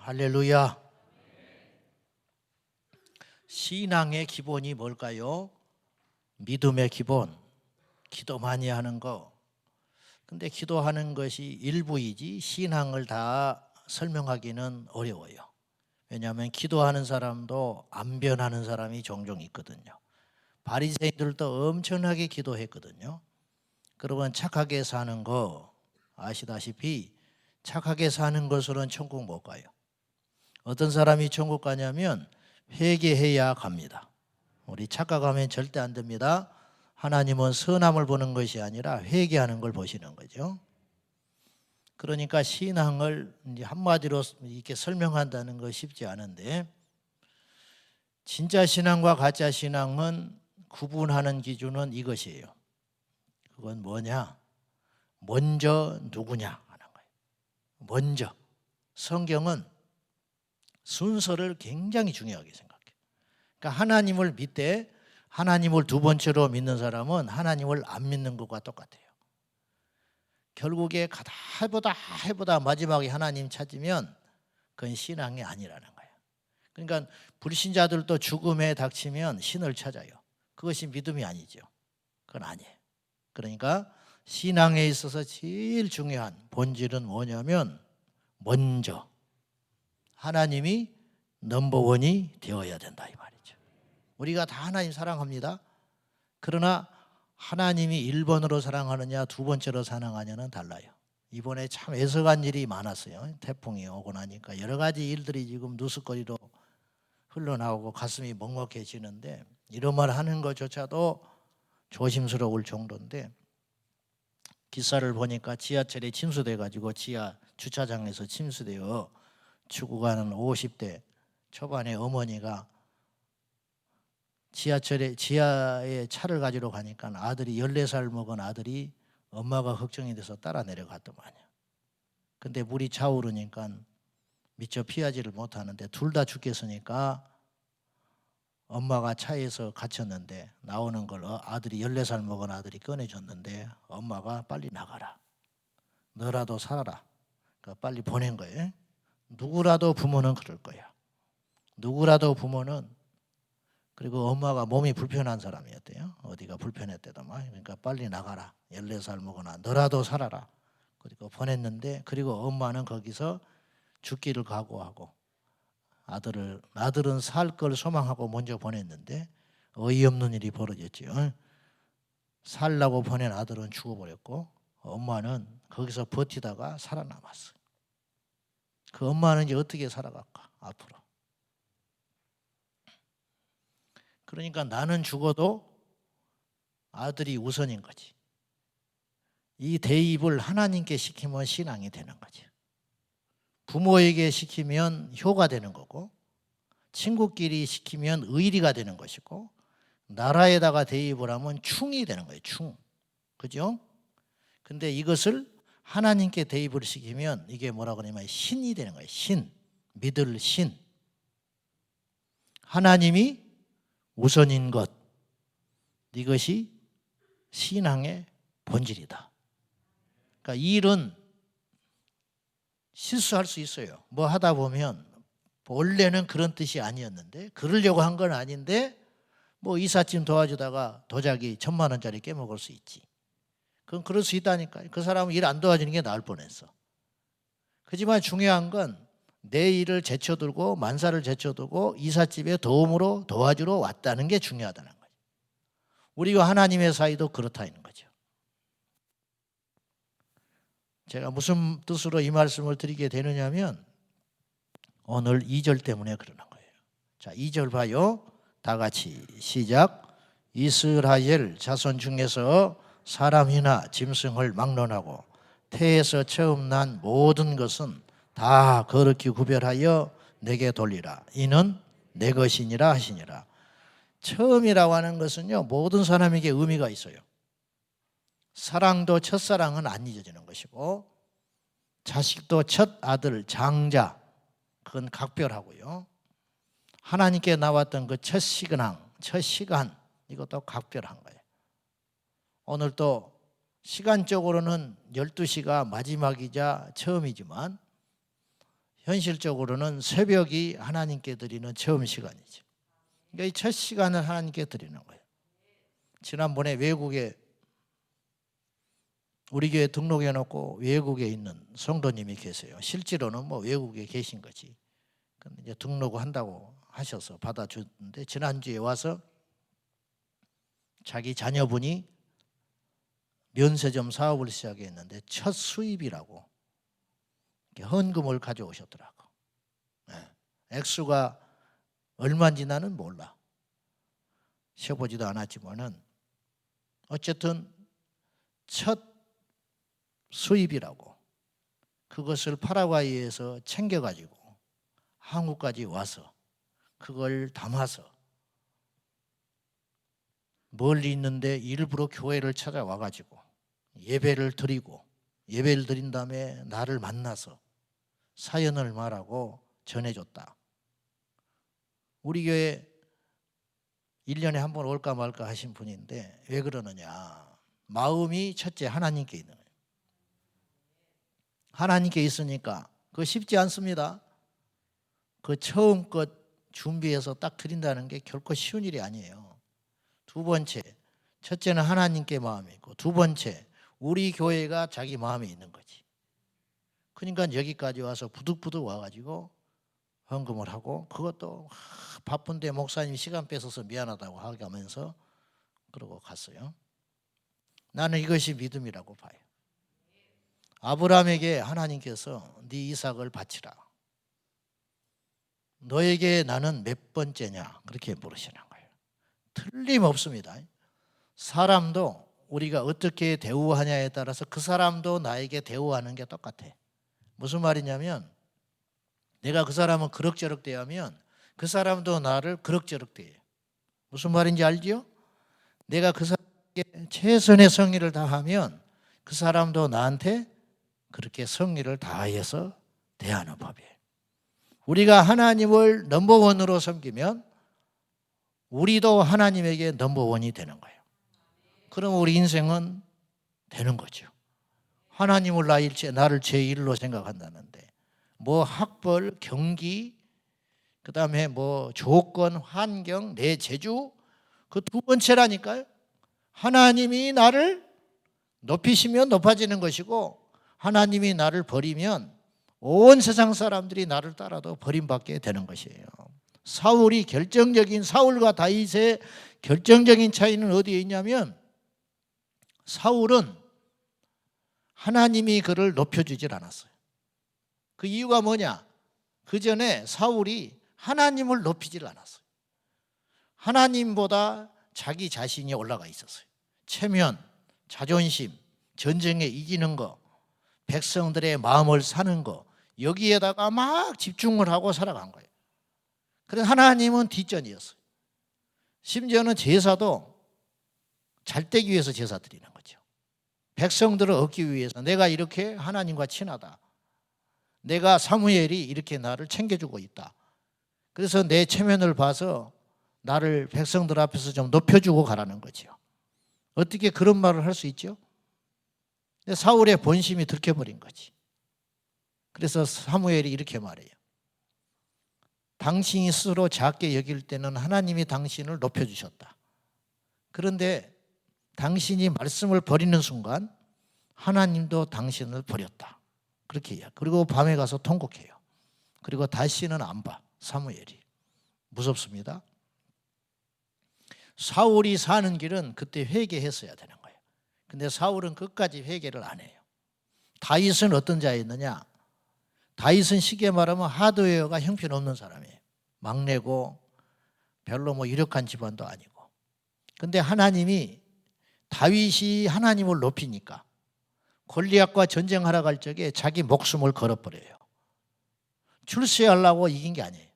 할렐루야. 신앙의 기본이 뭘까요? 믿음의 기본, 기도 많이 하는 거. 근데 기도하는 것이 일부이지 신앙을 다 설명하기는 어려워요. 왜냐하면 기도하는 사람도 안 변하는 사람이 종종 있거든요. 바리새인들도 엄청나게 기도했거든요. 그러면 착하게 사는 거 아시다시피 착하게 사는 것으로는 천국 못 가요. 어떤 사람이 천국 가냐면 회개해야 갑니다. 우리 착각하면 절대 안 됩니다. 하나님은 선함을 보는 것이 아니라 회개하는 걸 보시는 거죠. 그러니까 신앙을 이제 한마디로 이렇게 설명한다는 거 쉽지 않은데, 진짜 신앙과 가짜 신앙은 구분하는 기준은 이것이에요. 그건 뭐냐? 먼저 누구냐 하는 거예요. 먼저. 성경은 순서를 굉장히 중요하게 생각해요. 그러니까 하나님을 믿되 하나님을 두 번째로 믿는 사람은 하나님을 안 믿는 것과 똑같아요. 결국에 가다 해보다 마지막에 하나님 찾으면 그건 신앙이 아니라는 거예요. 그러니까 불신자들도 죽음에 닥치면 신을 찾아요. 그것이 믿음이 아니죠. 그건 아니에요. 그러니까 신앙에 있어서 제일 중요한 본질은 뭐냐면 먼저 하나님이 넘버원이 되어야 된다 이 말이죠. 우리가 다 하나님 사랑합니다. 그러나 하나님이 1번으로 사랑하느냐 두 번째로 사랑하느냐는 달라요. 이번에 참 애석한 일이 많았어요. 태풍이 오고 나니까 여러 가지 일들이 지금 뉴스거리로 흘러나오고 가슴이 먹먹해지는데, 이런 말 하는 것조차도 조심스러울 정도인데, 기사를 보니까 지하철에 침수돼가지고 지하 주차장에서 침수되어 죽어가는 50대 초반의 어머니가 지하에 차를 가지러 가니까 아들이 14살 먹은 아들이 엄마가 걱정이 돼서 따라 내려갔더만요. 근데 물이 차오르니까 미처 피하지를 못하는데 둘 다 죽겠으니까 엄마가 차에서 갇혔는데 나오는 걸 아들이 14살 먹은 아들이 꺼내줬는데 엄마가 빨리 나가라. 너라도 살아라. 그러니까 빨리 보낸 거예요. 누구라도 부모는 그럴 거야. 누구라도 부모는. 그리고 엄마가 몸이 불편한 사람이었대요. 어디가 불편했대더만. 그러니까 빨리 나가라. 14살 먹으나 너라도 살아라. 그리고 보냈는데, 그리고 엄마는 거기서 죽기를 각오하고 아들은 살 걸 소망하고 먼저 보냈는데 어이없는 일이 벌어졌죠. 살라고 보낸 아들은 죽어버렸고 엄마는 거기서 버티다가 살아남았어요. 그 엄마는 이제 어떻게 살아갈까 앞으로. 그러니까 나는 죽어도 아들이 우선인 거지. 이 대입을 하나님께 시키면 신앙이 되는 거지. 부모에게 시키면 효가 되는 거고, 친구끼리 시키면 의리가 되는 것이고, 나라에다가 대입을 하면 충이 되는 거예요. 충. 그죠? 근데 이것을 하나님께 대입을 시키면 이게 뭐라고 하냐면 신이 되는 거예요. 신. 믿을 신. 하나님이 우선인 것. 이것이 신앙의 본질이다. 그러니까 일은 실수할 수 있어요. 뭐 하다 보면 원래는 그런 뜻이 아니었는데, 그러려고 한 건 아닌데 뭐 이삿짐 도와주다가 도자기 1,000만 원짜리 깨먹을 수 있지. 그건 그럴 수 있다니까요. 그 사람은 일 안 도와주는 게 나을 뻔했어. 하지만 중요한 건 내 일을 제쳐두고 만사를 제쳐두고 이삿집에 도움으로 도와주러 왔다는 게 중요하다는 거죠. 우리와 하나님의 사이도 그렇다는 거죠. 제가 무슨 뜻으로 이 말씀을 드리게 되느냐면 오늘 2절 때문에 그러는 거예요. 자, 2절 봐요. 다 같이 시작. 이스라엘 자손 중에서 사람이나 짐승을 막론하고 태에서 처음 난 모든 것은 다 거룩히 구별하여 내게 돌리라. 이는 내 것이니라 하시니라. 처음이라고 하는 것은요, 모든 사람에게 의미가 있어요. 사랑도 첫사랑은 안 잊어지는 것이고, 자식도 첫 아들 장자, 그건 각별하고요. 하나님께 나왔던 그 첫 시간 이것도 각별한 거예요. 오늘 또 시간적으로는 12시가 마지막이자 처음이지만 현실적으로는 새벽이 하나님께 드리는 처음 시간이죠. 그러니까 이 첫 시간을 하나님께 드리는 거예요. 지난번에 외국에 우리 교회 등록해 놓고 외국에 있는 성도님이 계세요. 실제로는 뭐 외국에 계신 거지. 근데 이제 등록을 한다고 하셔서 받아줬는데 지난주에 와서 자기 자녀분이 면세점 사업을 시작했는데 첫 수입이라고 헌금을 가져오셨더라고. 액수가 얼마인지 나는 몰라. 세보지도 않았지만은 어쨌든 첫 수입이라고 그것을 파라과이에서 챙겨가지고 한국까지 와서 그걸 담아서 멀리 있는데 일부러 교회를 찾아와가지고 예배를 드리고 예배를 드린 다음에 나를 만나서 사연을 말하고 전해줬다. 우리 교회 1년에 한 번 올까 말까 하신 분인데 왜 그러느냐. 마음이 첫째 하나님께 있는 거예요. 하나님께 있으니까 그거 쉽지 않습니다. 그 처음껏 준비해서 딱 드린다는 게 결코 쉬운 일이 아니에요. 두 번째, 첫째는 하나님께 마음이 있고 두 번째, 우리 교회가 자기 마음에 있는 거지. 그러니까 여기까지 와서 부득부득 와가지고 헌금을 하고 그것도 바쁜데 목사님이 시간 뺏어서 미안하다고 하면서 그러고 갔어요. 나는 이것이 믿음이라고 봐요. 아브라함에게 하나님께서 네 이삭을 바치라. 너에게 나는 몇 번째냐 그렇게 물으시는 거예요. 틀림없습니다. 사람도 우리가 어떻게 대우하냐에 따라서 그 사람도 나에게 대우하는 게 똑같아. 무슨 말이냐면 내가 그 사람은 그럭저럭 대하면 그 사람도 나를 그럭저럭 대해요. 무슨 말인지 알지요? 내가 그 사람에게 최선의 성의를 다하면 그 사람도 나한테 그렇게 성의를 다해서 대하는 법이에요. 우리가 하나님을 넘버원으로 섬기면 우리도 하나님에게 넘버원이 되는 거예요. 그럼 우리 인생은 되는 거죠. 하나님을 나를 제1로 생각한다는데 뭐 학벌, 경기, 그 다음에 뭐 조건, 환경, 내 재주 그 두 번째라니까요. 하나님이 나를 높이시면 높아지는 것이고 하나님이 나를 버리면 온 세상 사람들이 나를 따라도 버림받게 되는 것이에요. 사울과 다윗의 결정적인 차이는 어디에 있냐면 사울은 하나님이 그를 높여주질 않았어요. 그 이유가 뭐냐? 그 전에 사울이 하나님을 높이질 않았어요. 하나님보다 자기 자신이 올라가 있었어요. 체면, 자존심, 전쟁에 이기는 거, 백성들의 마음을 사는 거 여기에다가 막 집중을 하고 살아간 거예요. 그래서 하나님은 뒷전이었어요. 심지어는 제사도 잘 되기 위해서 제사 드리는 거죠. 백성들을 얻기 위해서 내가 이렇게 하나님과 친하다. 내가 사무엘이 이렇게 나를 챙겨주고 있다. 그래서 내 체면을 봐서 나를 백성들 앞에서 좀 높여주고 가라는 거죠. 어떻게 그런 말을 할 수 있죠? 사울의 본심이 들켜버린 거지. 그래서 사무엘이 이렇게 말해요. 당신이 스스로 작게 여길 때는 하나님이 당신을 높여주셨다. 그런데 당신이 말씀을 버리는 순간 하나님도 당신을 버렸다. 그렇게 해요. 그리고 밤에 가서 통곡해요. 그리고 다시는 안 봐. 사무엘이. 무섭습니다. 사울이 사는 길은 그때 회개했어야 되는 거예요. 근데 사울은 끝까지 회개를 안 해요. 다윗은 어떤 자였느냐? 다윗은 쉽게 말하면 하드웨어가 형편없는 사람이에요. 막내고 별로 뭐 유력한 집안도 아니고. 근데 하나님이 다윗이 하나님을 높이니까 골리앗과 전쟁하러 갈 적에 자기 목숨을 걸어버려요. 출세하려고 이긴 게 아니에요.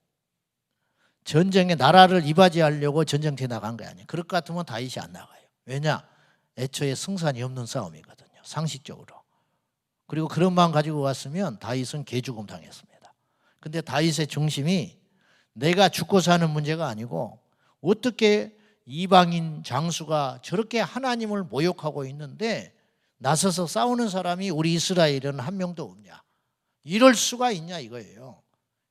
전쟁에 나라를 이바지하려고 전쟁터에 나간 게 아니에요. 그럴 것 같으면 다윗이 안 나가요. 왜냐? 애초에 승산이 없는 싸움이거든요. 상식적으로. 그리고 그런 마음 가지고 갔으면 다윗은 개죽음 당했습니다. 근데 다윗의 중심이 내가 죽고 사는 문제가 아니고 어떻게 이방인 장수가 저렇게 하나님을 모욕하고 있는데 나서서 싸우는 사람이 우리 이스라엘은 한 명도 없냐. 이럴 수가 있냐 이거예요.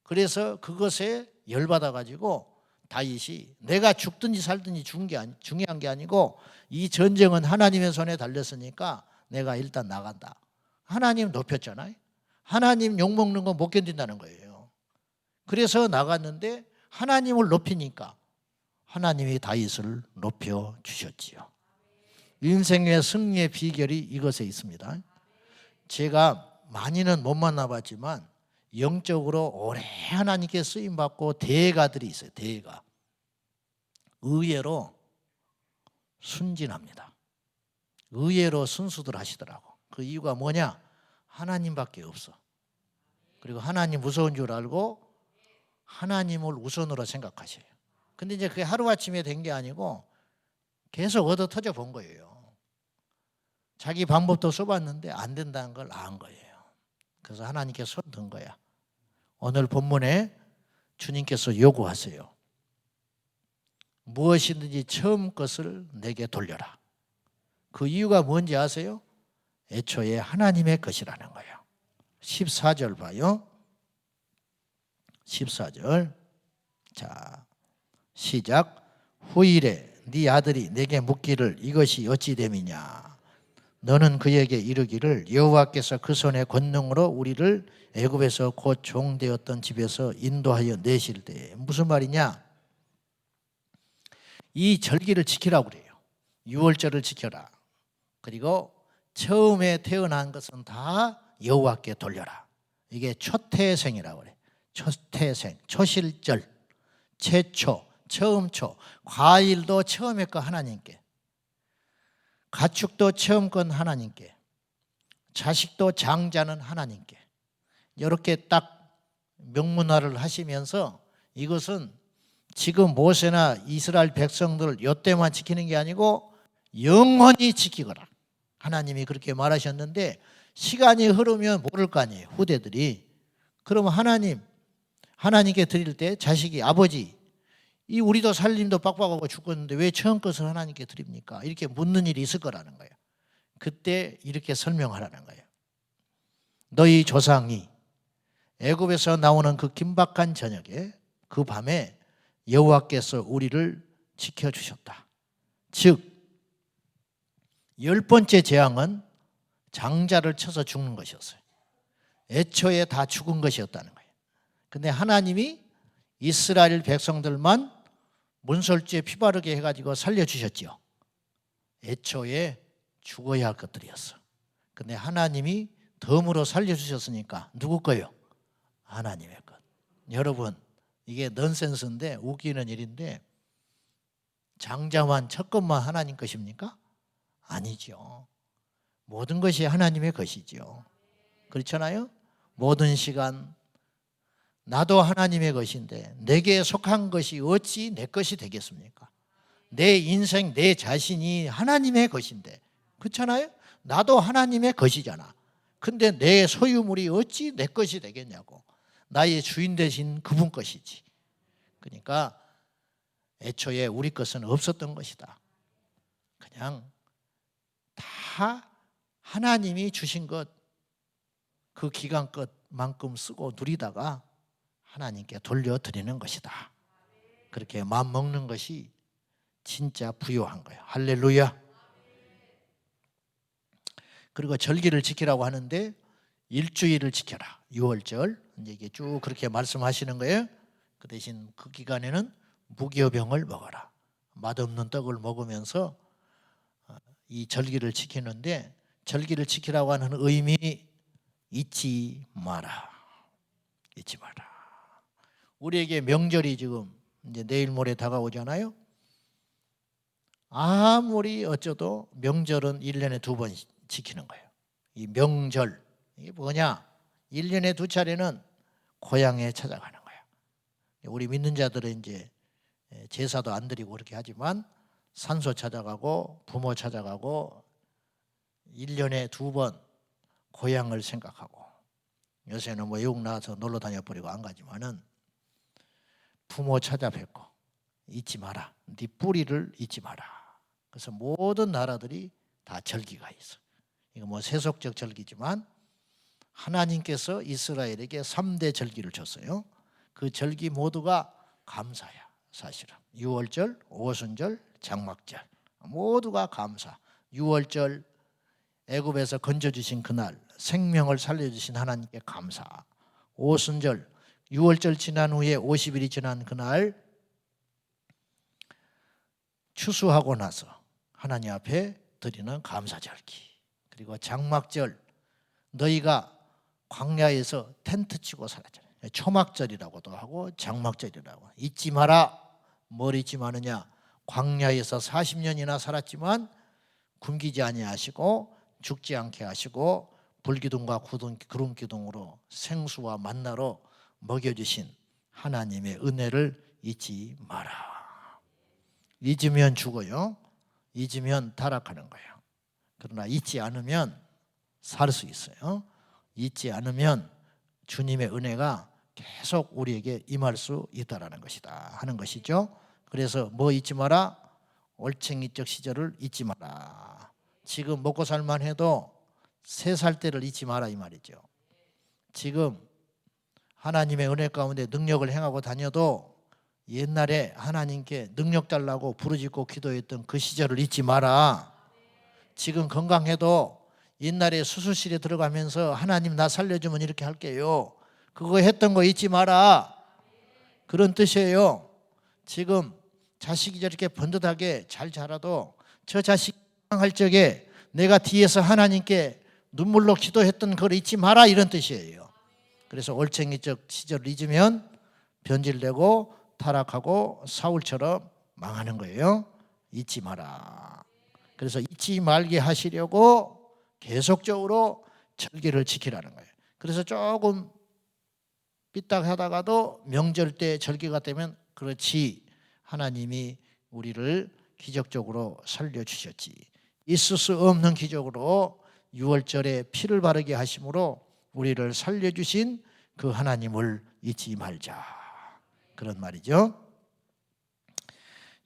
그래서 그것에 열받아 가지고 다윗이 내가 죽든지 살든지 중요한 게 아니고 이 전쟁은 하나님의 손에 달렸으니까 내가 일단 나간다. 하나님 높였잖아요. 하나님 욕먹는 거 못 견딘다는 거예요. 그래서 나갔는데 하나님을 높이니까 하나님이 다윗을 높여주셨지요. 인생의 승리의 비결이 이것에 있습니다. 제가 많이는 못 만나봤지만 영적으로 오래 하나님께 쓰임받고 대가들이 있어요. 대가. 의외로 순진합니다. 의외로 순수들 하시더라고. 그 이유가 뭐냐? 하나님밖에 없어. 그리고 하나님 무서운 줄 알고 하나님을 우선으로 생각하셔요. 근데 이제 그게 하루아침에 된 게 아니고 계속 얻어 터져 본 거예요. 자기 방법도 써봤는데 안 된다는 걸 안 거예요. 그래서 하나님께 손 든 거야. 오늘 본문에 주님께서 요구하세요. 무엇이든지 처음 것을 내게 돌려라. 그 이유가 뭔지 아세요? 애초에 하나님의 것이라는 거예요. 14절 봐요. 14절. 자, 시작. 후일에 네 아들이 내게 묻기를 이것이 어찌 됨이냐. 너는 그에게 이르기를 여호와께서 그 손의 권능으로 우리를 애굽에서 곧 종되었던 집에서 인도하여 내실 때에. 무슨 말이냐? 이 절기를 지키라고 그래요. 유월절을 지켜라. 그리고 처음에 태어난 것은 다 여호와께 돌려라. 이게 초태생이라고 그래요. 초태생, 초실절, 최초, 처음초. 과일도 처음에 거 하나님께, 가축도 처음 건 하나님께, 자식도 장자는 하나님께. 이렇게 딱 명문화를 하시면서 이것은 지금 모세나 이스라엘 백성들 요때만 지키는 게 아니고 영원히 지키거라. 하나님이 그렇게 말하셨는데 시간이 흐르면 모를 거 아니에요. 후대들이. 그러면 하나님께 드릴 때 자식이 아버지 이 우리도 살림도 빡빡하고 죽었는데 왜 처음 것을 하나님께 드립니까? 이렇게 묻는 일이 있을 거라는 거예요. 그때 이렇게 설명하라는 거예요. 너희 조상이 애굽에서 나오는 그 긴박한 저녁에 그 밤에 여호와께서 우리를 지켜주셨다. 즉 10번째 재앙은 장자를 쳐서 죽는 것이었어요. 애초에 다 죽은 것이었다는 거예요. 근데 하나님이 이스라엘 백성들만 문설주에 피바르게 해가지고 살려주셨지요. 애초에 죽어야 할 것들이었어. 근데 하나님이 덤으로 살려주셨으니까 누구 거요? 하나님의 것. 여러분 이게 넌센스인데 웃기는 일인데 장자만 첫 것만 하나님 것입니까? 아니죠. 모든 것이 하나님의 것이죠. 그렇잖아요? 모든 시간 나도 하나님의 것인데 내게 속한 것이 어찌 내 것이 되겠습니까? 내 인생, 내 자신이 하나님의 것인데 그렇잖아요? 나도 하나님의 것이잖아. 근데 내 소유물이 어찌 내 것이 되겠냐고. 나의 주인 되신 그분 것이지. 그러니까 애초에 우리 것은 없었던 것이다. 그냥 다 하나님이 주신 것 그 기간 것만큼 쓰고 누리다가 하나님께 돌려드리는 것이다. 그렇게 마음 먹는 것이 진짜 부요한 거예요. 할렐루야. 그리고 절기를 지키라고 하는데 일주일을 지켜라. 6월절 이게 쭉 그렇게 말씀하시는 거예요. 그 대신 그 기간에는 무교병을 먹어라. 맛없는 떡을 먹으면서 이 절기를 지키는데 절기를 지키라고 하는 의미 잊지 마라. 잊지 마라. 우리에게 명절이 지금 이제 내일 모레 다가오잖아요. 아무리 어쩌도 명절은 1년에 2번 지키는 거예요. 이 명절 이게 뭐냐? 1년에 2차례는 고향에 찾아가는 거예요. 우리 믿는 자들은 이제 제사도 안 드리고 그렇게 하지만 산소 찾아가고 부모 찾아가고 1년에 2번 고향을 생각하고 요새는 뭐 외국 나와서 놀러 다녀버리고 안 가지만은 부모 찾아뵙고 잊지 마라. 네 뿌리를 잊지 마라. 그래서 모든 나라들이 다 절기가 있어. 이거 뭐 세속적 절기지만 하나님께서 이스라엘에게 3대 절기를 줬어요. 그 절기 모두가 감사야. 사실은 유월절, 오순절, 장막절 모두가 감사. 유월절 애굽에서 건져주신 그날 생명을 살려주신 하나님께 감사. 오순절 유월절 지난 후에 50일이 지난 그날 추수하고 나서 하나님 앞에 드리는 감사절기. 그리고 장막절 너희가 광야에서 텐트 치고 살았잖아요. 초막절이라고도 하고 장막절이라고. 잊지 마라. 뭘 잊지 마느냐. 광야에서 40년이나 살았지만 굶기지 아니하시고 죽지 않게 하시고 불기둥과 구름 기둥으로 생수와 만나로 먹여주신 하나님의 은혜를 잊지 마라. 잊으면 죽어요. 잊으면 타락하는 거예요. 그러나 잊지 않으면 살 수 있어요. 잊지 않으면 주님의 은혜가 계속 우리에게 임할 수 있다라는 것이다 하는 것이죠. 그래서 뭐 잊지 마라? 올챙이적 시절을 잊지 마라. 지금 먹고 살만 해도 3살 때를 잊지 마라 이 말이죠. 지금 하나님의 은혜 가운데 능력을 행하고 다녀도 옛날에 하나님께 능력 달라고 부르짖고 기도했던 그 시절을 잊지 마라. 지금 건강해도 옛날에 수술실에 들어가면서 하나님 나 살려주면 이렇게 할게요. 그거 했던 거 잊지 마라. 그런 뜻이에요. 지금 자식이 저렇게 번듯하게 잘 자라도 저 자식 할 적에 내가 뒤에서 하나님께 눈물로 기도했던 걸 잊지 마라 이런 뜻이에요. 그래서 올챙이적 시절을 잊으면 변질되고 타락하고 사울처럼 망하는 거예요. 잊지 마라. 그래서 잊지 말게 하시려고 계속적으로 절기를 지키라는 거예요. 그래서 조금 삐딱하다가도 명절 때 절기가 되면 그렇지 하나님이 우리를 기적적으로 살려주셨지. 있을 수 없는 기적으로 6월절에 피를 바르게 하심으로 우리를 살려주신 그 하나님을 잊지 말자. 그런 말이죠.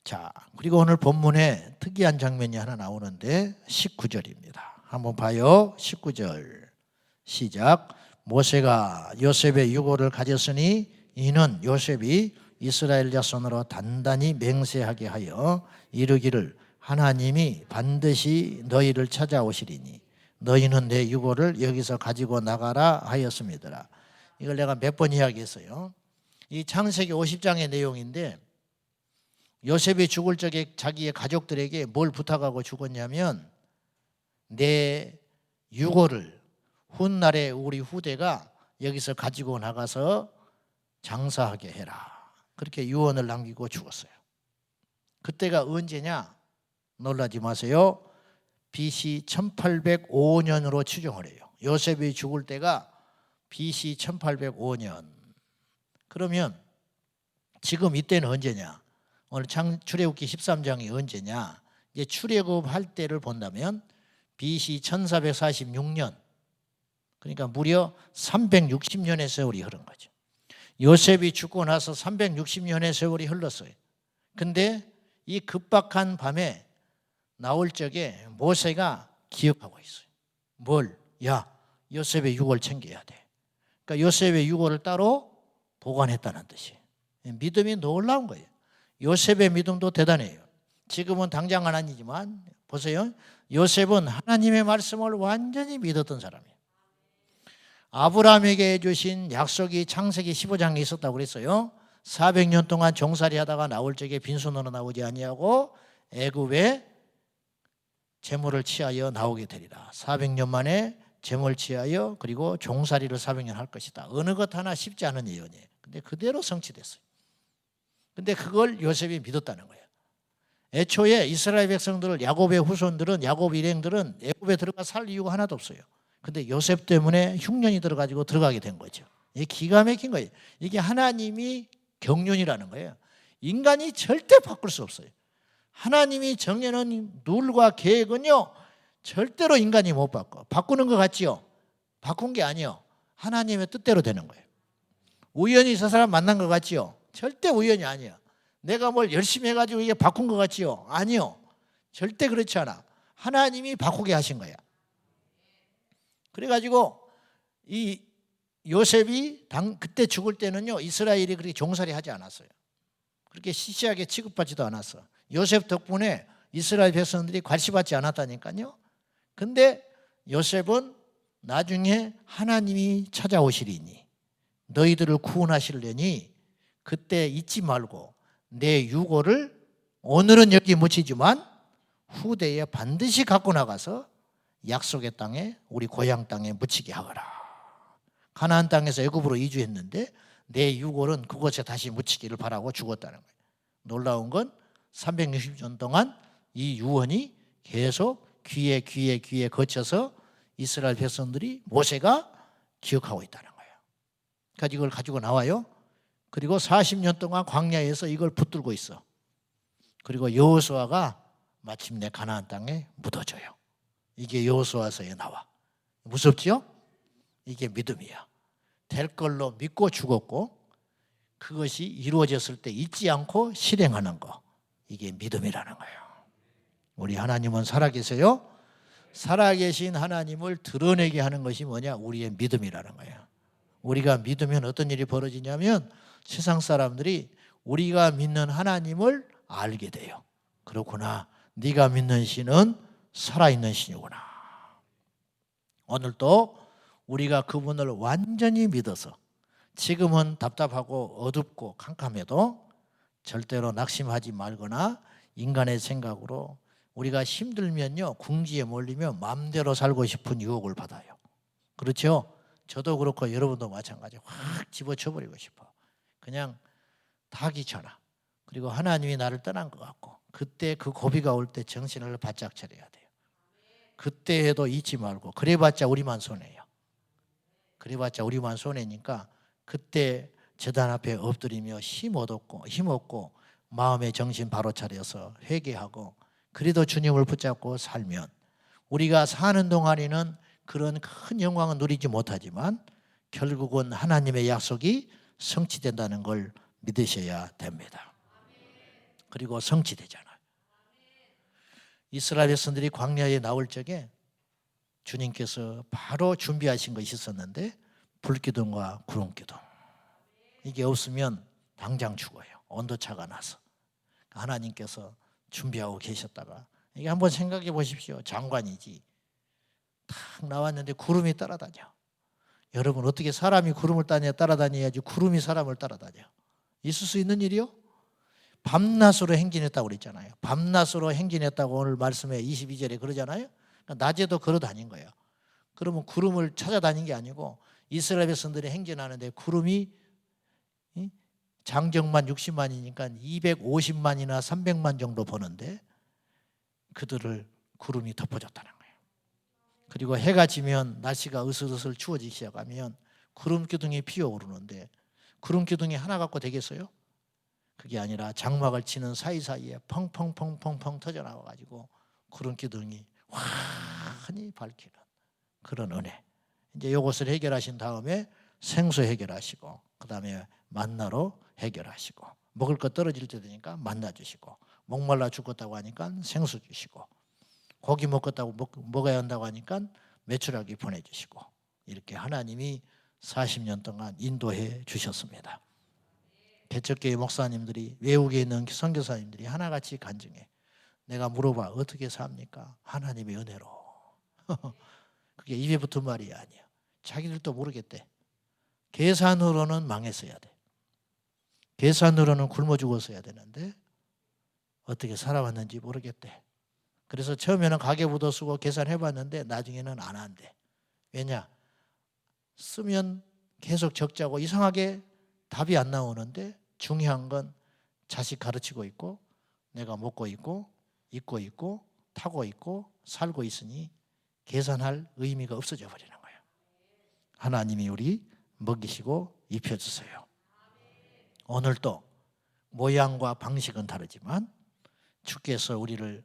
자, 그리고 오늘 본문에 특이한 장면이 하나 나오는데 19절입니다. 한번 봐요. 19절 시작. 모세가 요셉의 유고를 가졌으니 이는 요셉이 이스라엘 자손으로 단단히 맹세하게 하여 이르기를 하나님이 반드시 너희를 찾아오시리니 너희는 내 유고를 여기서 가지고 나가라 하였습니다. 이걸 내가 몇 번 이야기했어요. 이 창세기 50장의 내용인데 요셉이 죽을 적에 자기의 가족들에게 뭘 부탁하고 죽었냐면 내 유고를 훗날에 우리 후대가 여기서 가지고 나가서 장사하게 해라. 그렇게 유언을 남기고 죽었어요. 그때가 언제냐? 놀라지 마세요. BC 1805년으로 추정을 해요. 요셉이 죽을 때가 BC 1805년. 그러면 지금 이때는 언제냐? 오늘 출애굽기 13장이 언제냐? 이제 출애굽할 때를 본다면 BC 1446년. 그러니까 무려 360년의 세월이 흐른 거죠. 요셉이 죽고 나서 360년의 세월이 흘렀어요. 근데 이 급박한 밤에 나올 적에 모세가 기억하고 있어요. 뭘? 야, 요셉의 유골 챙겨야 돼. 그러니까 요셉의 유골을 따로 보관했다는 뜻이에요. 믿음이 놀라운 거예요. 요셉의 믿음도 대단해요. 지금은 당장은 아니지만 보세요. 요셉은 하나님의 말씀을 완전히 믿었던 사람이에요. 아브라함에게 주신 약속이 창세기 15장에 있었다고 그랬어요. 400년 동안 종살이 하다가 나올 적에 빈손으로 나오지 아니하고 애굽에 제물을 취하여 나오게 되리라. 400년 만에 제물을 취하여 그리고 종살이를 400년 할 것이다. 어느 것 하나 쉽지 않은 예언이에요. 근데 그대로 성취됐어요. 근데 그걸 요셉이 믿었다는 거예요. 애초에 이스라엘 백성들을 야곱의 후손들은 야곱 일행들은 애굽에 들어가 살 이유가 하나도 없어요. 근데 요셉 때문에 흉년이 들어가지고 들어가게 된 거죠. 이게 기가 막힌 거예요. 이게 하나님이 경륜이라는 거예요. 인간이 절대 바꿀 수 없어요. 하나님이 정해놓은 룰과 계획은요 절대로 인간이 못 바꿔. 바꾸는 것 같지요? 바꾼 게 아니요. 하나님의 뜻대로 되는 거예요. 우연히 저 사람 만난 것 같지요? 절대 우연이 아니야. 내가 뭘 열심히 해가지고 이게 바꾼 것 같지요? 아니요. 절대 그렇지 않아. 하나님이 바꾸게 하신 거야. 그래가지고 이 요셉이 그때 죽을 때는요, 이스라엘이 그렇게 종살이 하지 않았어요. 그렇게 시시하게 취급받지도 않았어. 요셉 덕분에 이스라엘 백성들이 괄시받지 않았다니까요. 근데 요셉은 나중에 하나님이 찾아오시리니 너희들을 구원하시려니 그때 잊지 말고 내 유고를 오늘은 여기 묻히지만 후대에 반드시 갖고 나가서 약속의 땅에, 우리 고향 땅에 묻히게 하거라. 가나안 땅에서 애굽으로 이주했는데 내 유골은 그곳에 다시 묻히기를 바라고 죽었다는 거예요. 놀라운 건 360년 동안 이 유언이 계속 귀에 거쳐서 이스라엘 백성들이 모세가 기억하고 있다는 거예요. 그러니까 이걸 가지고 나와요. 그리고 40년 동안 광야에서 이걸 붙들고 있어. 그리고 여호수아가 마침내 가나안 땅에 묻어져요. 이게 여호수아서에 나와. 무섭지요? 이게 믿음이야. 될 걸로 믿고 죽었고 그것이 이루어졌을 때 잊지 않고 실행하는 거. 이게 믿음이라는 거예요. 우리 하나님은 살아계세요. 살아계신 하나님을 드러내게 하는 것이 뭐냐? 우리의 믿음이라는 거예요. 우리가 믿으면 어떤 일이 벌어지냐면 세상 사람들이 우리가 믿는 하나님을 알게 돼요. 그렇구나. 네가 믿는 신은 살아있는 신이구나. 오늘도 우리가 그분을 완전히 믿어서 지금은 답답하고 어둡고 캄캄해도 절대로 낙심하지 말거나 인간의 생각으로 우리가 힘들면요, 궁지에 몰리면 마음대로 살고 싶은 유혹을 받아요. 그렇죠? 저도 그렇고 여러분도 마찬가지예요. 확 집어쳐버리고 싶어. 그냥 다 귀찮아. 그리고 하나님이 나를 떠난 것 같고 그때 그 고비가 올 때 정신을 바짝 차려야 돼요. 그때 해도 잊지 말고 그래봤자 우리만 손해요. 그래봤자 우리만 손해니까 그때 제단 앞에 엎드리며 힘 얻고 마음의 정신 바로 차려서 회개하고 그래도 주님을 붙잡고 살면 우리가 사는 동안에는 그런 큰 영광은 누리지 못하지만 결국은 하나님의 약속이 성취된다는 걸 믿으셔야 됩니다. 그리고 성취되잖아요. 이스라엘 백성들이 광야에 나올 적에 주님께서 바로 준비하신 것이 있었는데 불기둥과 구름기둥. 이게 없으면 당장 죽어요. 온도차가 나서. 하나님께서 준비하고 계셨다가 이게 한번 생각해 보십시오. 장관이지. 탁 나왔는데 구름이 따라다녀. 여러분 어떻게 사람이 구름을 따라다녀야지 구름이 사람을 따라다녀. 있을 수 있는 일이요? 밤낮으로 행진했다고 그랬잖아요. 밤낮으로 행진했다고 오늘 말씀에 22절에 그러잖아요. 그러니까 낮에도 걸어 다닌 거예요. 그러면 구름을 찾아다닌 게 아니고 이스라엘 백성들이 행진하는데 구름이 장정만 60만이니까 250만이나 300만 정도 보는데 그들을 구름이 덮어줬다는 거예요. 그리고 해가 지면 날씨가 으슬으슬 추워지기 시작하면 구름 기둥이 피어오르는데 구름 기둥이 하나 갖고 되겠어요? 그게 아니라 장막을 치는 사이사이에 펑펑펑펑펑 터져나와가지고 구름 기둥이 환히 밝히는 그런 은혜. 이제 이것을 해결하신 다음에 생수 해결하시고 그 다음에 만나로 해결하시고 먹을 것 떨어질 때 되니까 만나 주시고 목말라 죽었다고 하니까 생수 주시고 고기 먹어야 한다고 하니까 메추라기 보내주시고 이렇게 하나님이 40년 동안 인도해 주셨습니다. 개척교회 목사님들이 외국에 있는 선교사님들이 하나같이 간증해. 내가 물어봐 어떻게 삽니까? 하나님의 은혜로. 그게 입에 붙은 말이 아니야. 자기들도 모르겠대. 계산으로는 망했어야 돼. 계산으로는 굶어 죽었어야 되는데 어떻게 살아왔는지 모르겠대. 그래서 처음에는 가계부도 쓰고 계산해봤는데 나중에는 안 한대. 왜냐? 쓰면 계속 적자고 이상하게 답이 안 나오는데 중요한 건 자식 가르치고 있고 내가 먹고 있고 입고 있고 타고 있고 살고 있으니 계산할 의미가 없어져 버리는 거예요. 하나님이 우리 먹이시고 입혀주세요. 오늘도 모양과 방식은 다르지만 주께서 우리를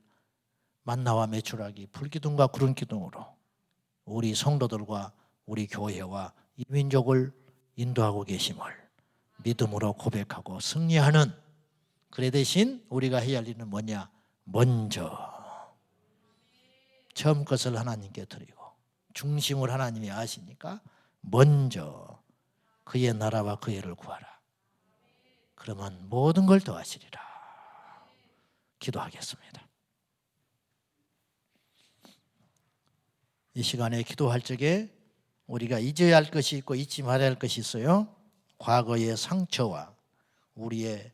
만나와 메추라기 불기둥과 구름기둥으로 우리 성도들과 우리 교회와 이 민족을 인도하고 계심을 믿음으로 고백하고 승리하는 그래 대신 우리가 해야 할 일은 뭐냐? 먼저 처음 것을 하나님께 드리고 중심을 하나님이 아시니까 먼저 그의 나라와 그의 의를 구하라. 그러면 모든 걸 더하시리라. 기도하겠습니다. 이 시간에 기도할 적에 우리가 잊어야 할 것이 있고 잊지 말아야 할 것이 있어요. 과거의 상처와 우리의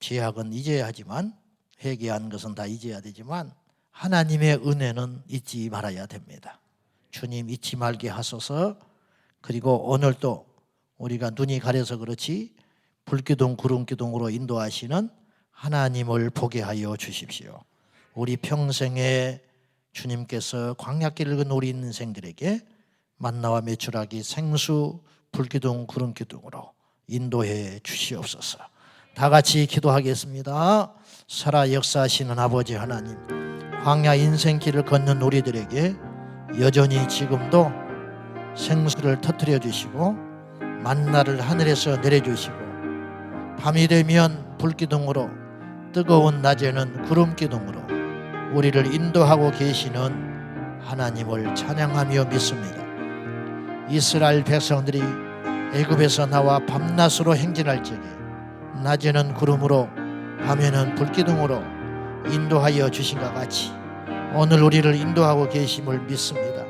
죄악은 잊어야 하지만, 회개한 것은 다 잊어야 되지만, 하나님의 은혜는 잊지 말아야 됩니다. 주님 잊지 말게 하소서. 그리고 오늘도 우리가 눈이 가려서 그렇지 불기둥 구름기둥으로 인도하시는 하나님을 보게 하여 주십시오. 우리 평생에 주님께서 광야길을 걷는 우리 인생들에게 만나와 메추라기 생수 불기둥 구름기둥으로 인도해 주시옵소서. 다 같이 기도하겠습니다. 살아 역사하시는 아버지 하나님, 광야 인생길을 걷는 우리들에게 여전히 지금도 생수를 터뜨려 주시고 만나를 하늘에서 내려주시고 밤이 되면 불기둥으로, 뜨거운 낮에는 구름기둥으로 우리를 인도하고 계시는 하나님을 찬양하며 믿습니다. 이스라엘 백성들이 애굽에서 나와 밤낮으로 행진할 적에 낮에는 구름으로 밤에는 불기둥으로 인도하여 주신 것 같이 오늘 우리를 인도하고 계심을 믿습니다.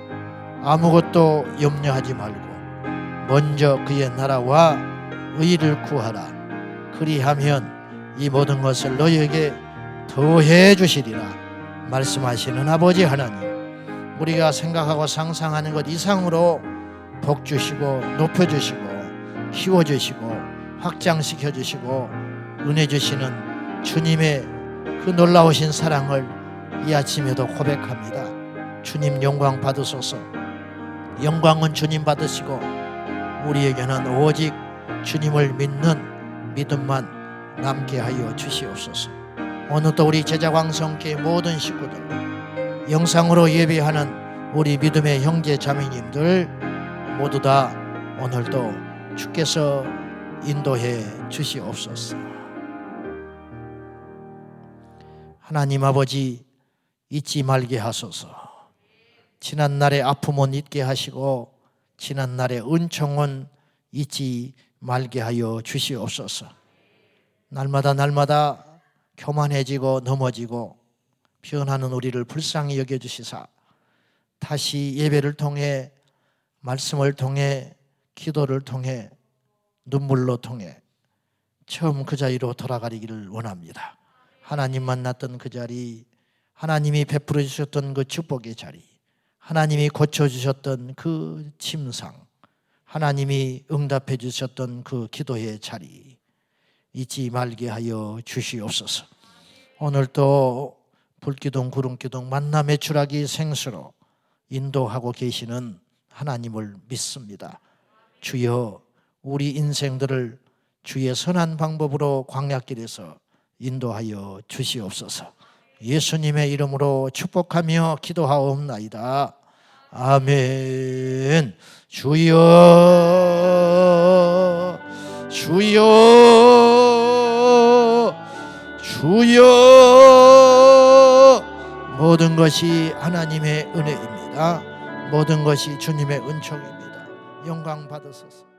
아무것도 염려하지 말고 먼저 그의 나라와 의를 구하라. 그리하면 이 모든 것을 너희에게 더해 주시리라 말씀하시는 아버지 하나님, 우리가 생각하고 상상하는 것 이상으로 복 주시고 높여주시고 키워주시고 확장시켜주시고 은혜 주시는 주님의 그 놀라우신 사랑을 이 아침에도 고백합니다. 주님 영광 받으소서. 영광은 주님 받으시고 우리에게는 오직 주님을 믿는 믿음만 남게 하여 주시옵소서. 오늘도 우리 제자광성교회 모든 식구들, 영상으로 예배하는 우리 믿음의 형제 자매님들 모두 다 오늘도 주께서 인도해 주시옵소서. 하나님 아버지, 잊지 말게 하소서. 지난날의 아픔은 잊게 하시고 지난날의 은총은 잊지 말게 하여 주시옵소서. 날마다 교만해지고 넘어지고 변하는 우리를 불쌍히 여겨주시사 다시 예배를 통해, 말씀을 통해, 기도를 통해, 눈물로 통해 처음 그 자리로 돌아가기를 원합니다. 하나님 만났던 그 자리, 하나님이 베풀어 주셨던 그 축복의 자리, 하나님이 고쳐주셨던 그 침상, 하나님이 응답해 주셨던 그 기도의 자리 잊지 말게 하여 주시옵소서. 오늘도 불기둥 구름기둥 만나 메추라기 생수로 인도하고 계시는 하나님을 믿습니다. 주여, 우리 인생들을 주의 선한 방법으로 광야길에서 인도하여 주시옵소서. 예수님의 이름으로 축복하며 기도하옵나이다. 아멘. 주여, 주여, 주여. 모든 것이 하나님의 은혜입니다. 모든 것이 주님의 은총입니다. 영광 받으소서.